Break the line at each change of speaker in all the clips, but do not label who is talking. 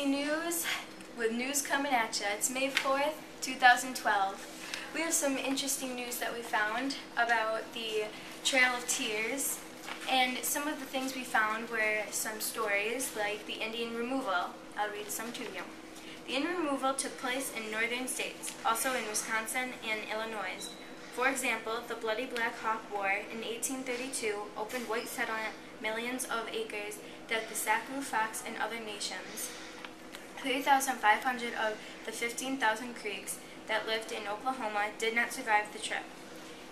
ABC News with news coming at you. It's May 4th, 2012. We have some interesting news that we found about the Trail of Tears, and some of the things we found were some stories like the Indian removal. I'll read some to you. The Indian removal took place in northern states, also in Wisconsin and Illinois. For example, the Bloody Black Hawk War in 1832 opened white settlement millions of acres that the Sac Fox and other nations. 3,500 of the 15,000 Creeks that lived in Oklahoma did not survive the trip.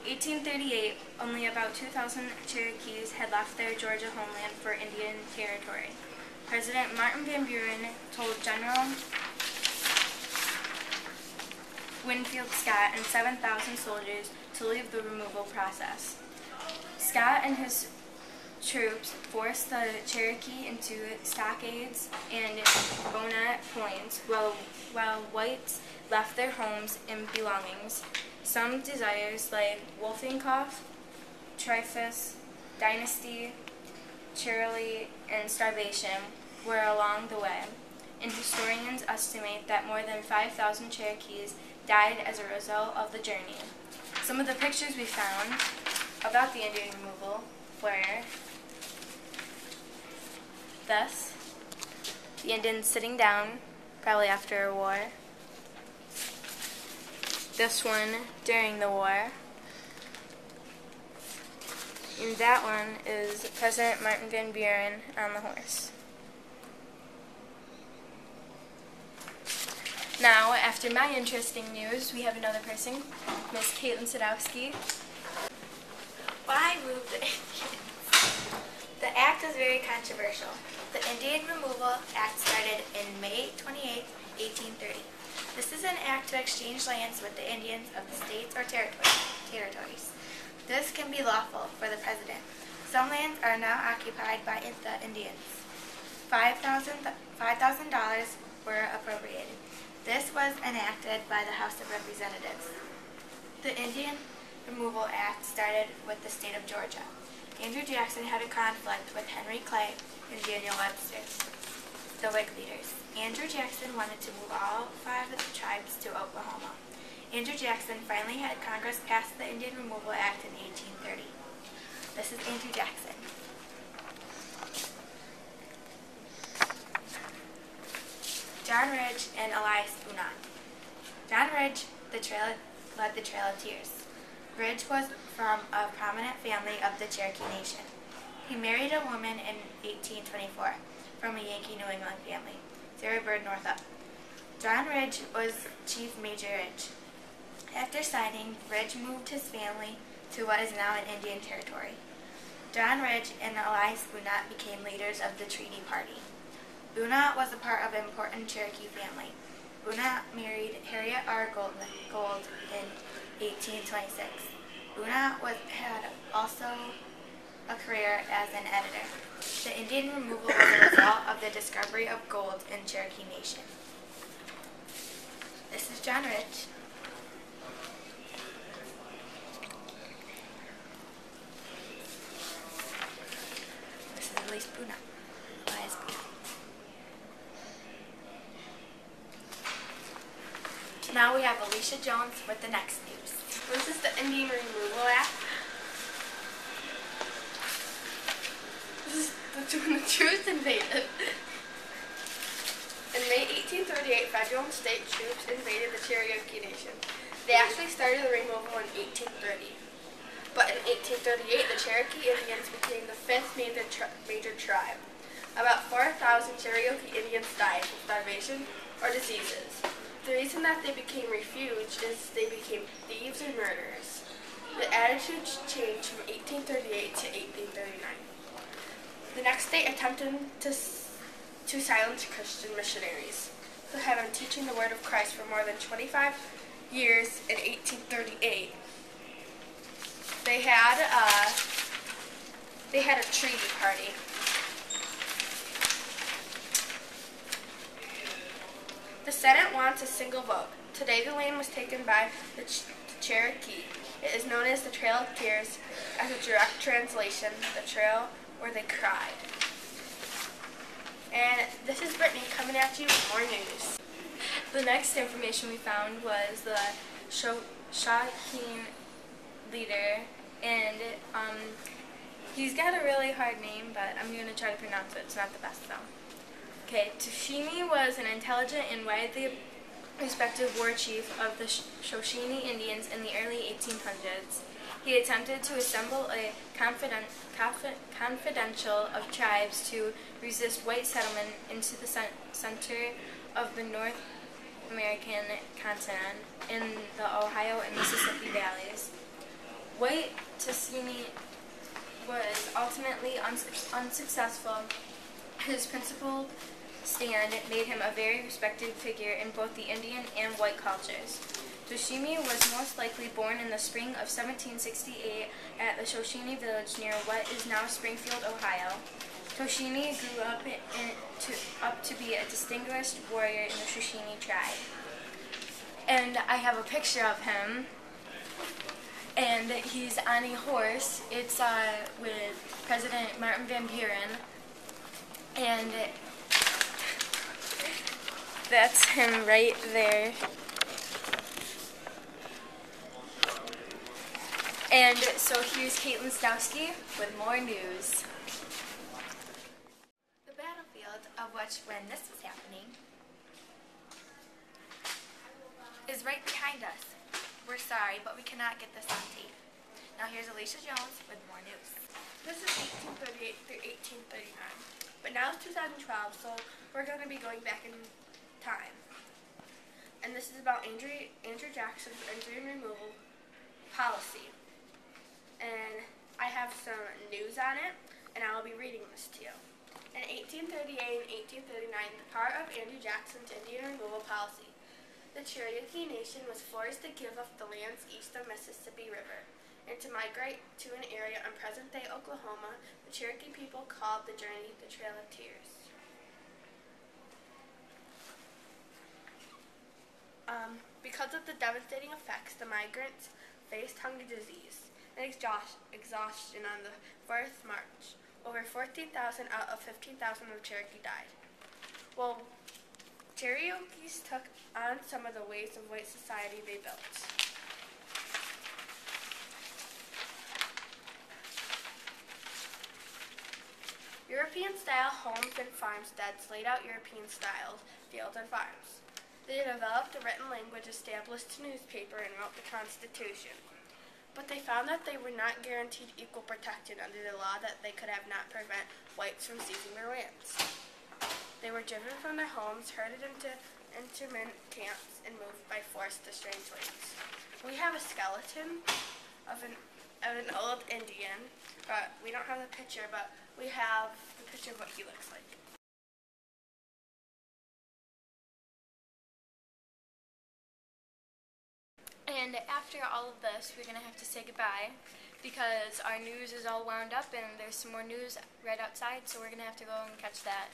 1838, only about 2,000 Cherokees had left their Georgia homeland for Indian Territory. President Martin Van Buren told General Winfield Scott and 7,000 soldiers to leave the removal process. Scott and his troops forced the Cherokee into stockades and bayonet points, while whites left their homes and belongings. Some desires like Wolfenkoff, Typhus, Dynasty, Cherilly, and starvation were along the way, and historians estimate that more than 5,000 Cherokees died as a result of the journey. Some of the pictures we found about the Indian removal were this: the Indians sitting down, probably after a war. This one during the war. And that one is President Martin Van Buren on the horse. Now, after my interesting news, we have another person, Miss Caitlin Sadowski.
Why move the Indians? The act is very controversial. The Indian Removal Act started in May 28, 1830. This is an act to exchange lands with the Indians of the states or territories. This can be lawful for the president. Some lands are now occupied by the Indians. $5,000 were appropriated. This was enacted by the House of Representatives. The Indian Removal Act started with the state of Georgia. Andrew Jackson had a conflict with Henry Clay and Daniel Webster, the Whig leaders. Andrew Jackson wanted to move all 5 of the tribes to Oklahoma. Andrew Jackson finally had Congress pass the Indian Removal Act in 1830. This is Andrew Jackson. John Ridge and Elias Boonott. John Ridge led the Trail of Tears. Ridge was from a prominent family of the Cherokee Nation. He married a woman in 1824 from a Yankee New England family, Sarah Bird Northup. John Ridge was Chief Major Ridge. After signing, Ridge moved his family to what is now an Indian Territory. John Ridge and Elias Boonott became leaders of the Treaty Party. Boonott was a part of an important Cherokee family. Boonott married Harriet R. Gold in 1826. Boonott had also a career as an editor. The Indian removal was a result of the discovery of gold in Cherokee Nation. This is John Ridge. This is Elias Boonott. Now we have Alicia Jones with the next news.
This is the Indian Removal Act. This is when the troops invaded. In May 1838, federal and state troops invaded the Cherokee Nation. They actually started the removal in 1830. But in 1838, the Cherokee Indians became the 5th major tribe. About 4,000 Cherokee Indians died from starvation or diseases. The reason that they became refuge is they became thieves and murderers. The attitude changed from 1838 to 1839. The next state attempted to silence Christian missionaries who had been teaching the word of Christ for more than 25 years. In 1838, they had a treaty party. The Senate wants a single vote. Today the land was taken by the Cherokee. It is known as the Trail of Tears, as a direct translation, the trail where they cried.
And this is Brittany coming at you with more news.
The next information we found was the Shaheen leader, and he's got a really hard name, but I'm going to try to pronounce it. It's not the best though. Okay, Tushimi was an intelligent and widely respected war chief of the Shoshone Indians in the early 1800s. He attempted to assemble a confidential of tribes to resist white settlement into the center of the North American continent in the Ohio and Mississippi valleys. White Tushimi was ultimately unsuccessful. His principled stand made him a very respected figure in both the Indian and white cultures. Tushimi was most likely born in the spring of 1768 at the Shoshone village near what is now Springfield, Ohio. Tushimi grew up to be a distinguished warrior in the Shoshone tribe. And I have a picture of him, and he's on a horse. It's with President Martin Van Buren, and that's him right there. And so here's Caitlin Stowski with more news.
The battlefield of which when this was happening is right behind us. We're sorry, but we cannot get this on tape. Now here's Alicia Jones with more news.
This is 1838 through 1839. But now it's 2012, so we're going to be going back in time. And this is about Andrew Jackson's Indian removal policy. And I have some news on it, and I will be reading this to you. In 1838 and 1839, the part of Andrew Jackson's Indian removal policy, the Cherokee Nation was forced to give up the lands east of Mississippi River and to migrate to an area in present-day Oklahoma the Cherokee people called the journey the Trail of Tears. Because of the devastating effects, the migrants faced hunger, disease, and exhaustion on the 4th March. Over 14,000 out of 15,000 of Cherokee died. Well, Cherokees took on some of the ways of white society they built. European-style homes and farmsteads laid out European-style fields and farms. They developed a written language, established a newspaper, and wrote the Constitution. But they found that they were not guaranteed equal protection under the law, that they could have not prevent whites from seizing their lands. They were driven from their homes, herded into internment camps, and moved by force to strange lands. We have a skeleton of an old Indian, but we don't have the picture, but we have the picture of what he looks like.
And after all of this, we're going to have to say goodbye because our news is all wound up and there's some more news right outside, so we're going to have to go and catch that.